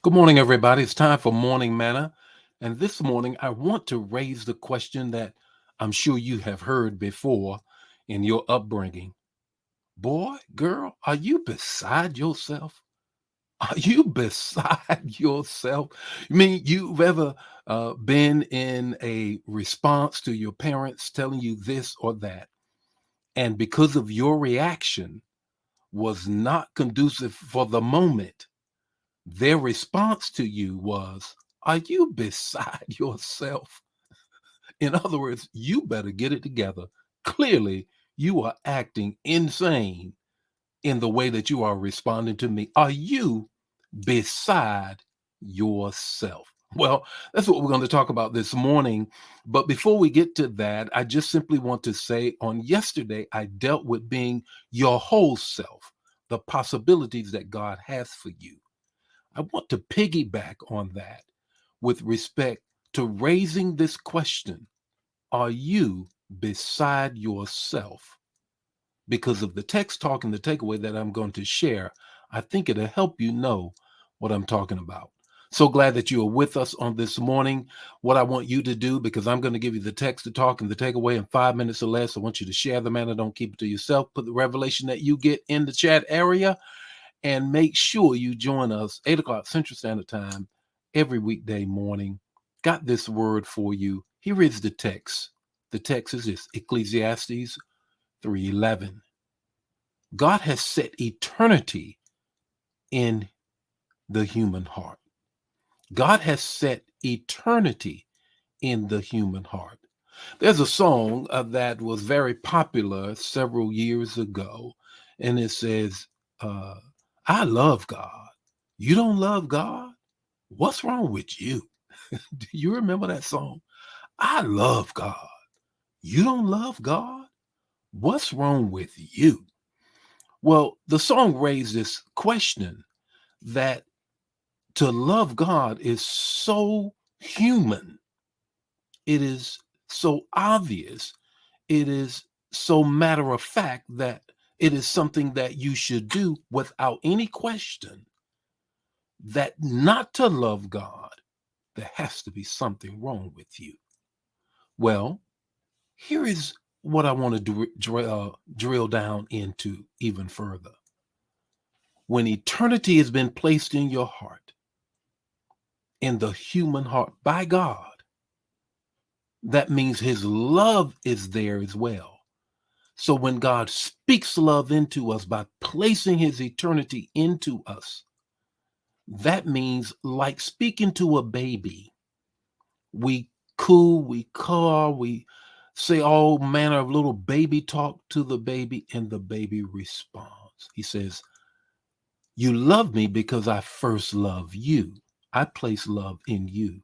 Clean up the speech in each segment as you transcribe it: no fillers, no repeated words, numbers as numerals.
Good morning, everybody. It's time for Morning Manna. And this morning, I want to raise the question that I'm sure you have heard before in your upbringing. Boy, girl, are you beside yourself? Are you beside yourself? I mean, you've ever been in a response to your parents telling you this or that, and because of your reaction was not conducive for the moment, their response to you was, "Are you beside yourself?" In other words, you better get it together. Clearly, you are acting insane in the way that you are responding to me. Are you beside yourself? Well, that's what we're going to talk about this morning. But before we get to that, I just simply want to say on yesterday, I dealt with being your whole self, the possibilities that God has for you. I want to piggyback on that with respect to raising this question. Are you beside yourself? Because of the text talk and the takeaway that I'm going to share, I think it'll help you know what I'm talking about. So glad that you are with us on this morning. What I want you to do, because I'm going to give you the text to talk and the takeaway in 5 minutes or less, I want you to share the manner. Don't keep it to yourself. Put the revelation that you get in the chat area and make sure you join us 8 o'clock Central Standard Time every weekday morning. Got this word for you. Here is the text. The text is this: Ecclesiastes 3:11. God has set eternity in the human heart. God has set eternity in the human heart. There's a song that was very popular several years ago, and it says, uh, I love God. You don't love God? What's wrong with you? Do you remember that song? I love God. You don't love God? What's wrong with you? Well, the song raised this question that to love God is so human. It is so obvious. It is so matter of fact that it is something that you should do without any question. That not to love God, there has to be something wrong with you. Well, here is what I want to drill down into even further. When eternity has been placed in your heart, in the human heart by God, that means his love is there as well. So when God speaks love into us by placing his eternity into us, that means like speaking to a baby. We coo, we caw, we say all manner of little baby talk to the baby, and the baby responds. He says, you love me because I first love you. I place love in you,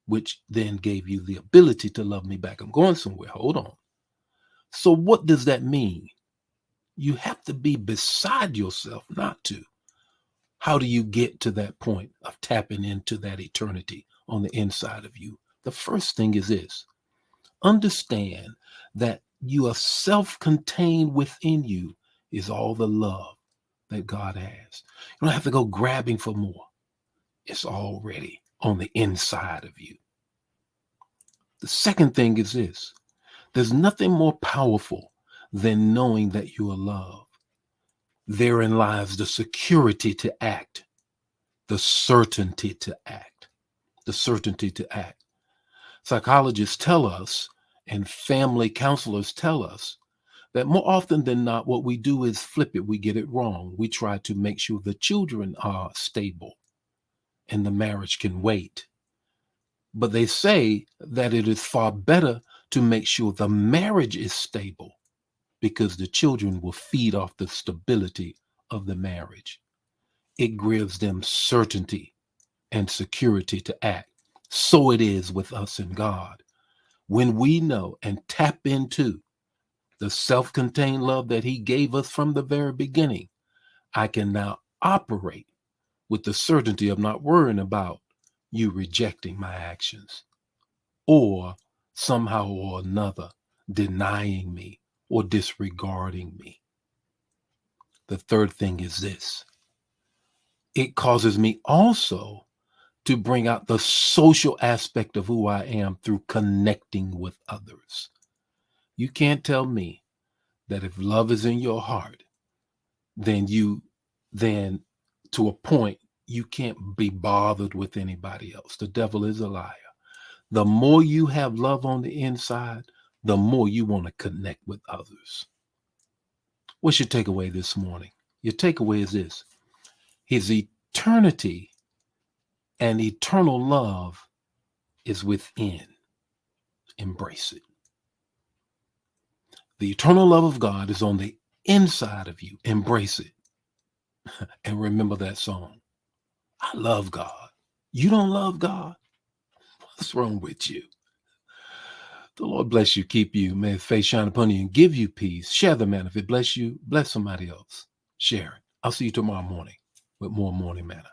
which then gave you the ability to love me back. I'm going somewhere. Hold on. So what does that mean? You have to be beside yourself not to. How do you get to that point of tapping into that eternity on the inside of you? The first thing is this: understand that you are self-contained within you is all the love that God has. You don't have to go grabbing for more. It's already on the inside of you. The second thing is this: there's nothing more powerful than knowing that you are loved. Therein lies the security to act, the certainty to act, the certainty to act. Psychologists tell us and family counselors tell us that more often than not, what we do is flip it. We get it wrong. We try to make sure the children are stable and the marriage can wait. But they say that it is far better to make sure the marriage is stable because the children will feed off the stability of the marriage. It gives them certainty and security to act. So it is with us and God. When we know and tap into the self-contained love that he gave us from the very beginning, I can now operate with the certainty of not worrying about you rejecting my actions or somehow or another denying me or disregarding me. The third thing is this: it causes me also to bring out the social aspect of who I am through connecting with others. You can't tell me that if love is in your heart, then to a point you can't be bothered with anybody else. The devil is a liar. The more you have love on the inside, the more you want to connect with others. What's your takeaway this morning? Your takeaway is this: his eternity and eternal love is within. Embrace it. The eternal love of God is on the inside of you. Embrace it. And remember that song. I love God. You don't love God? What's wrong with you? The Lord bless you, keep you. May his face shine upon you and give you peace. Share the man. If it bless you, bless somebody else. Share it. I'll see you tomorrow morning with more Morning Manna.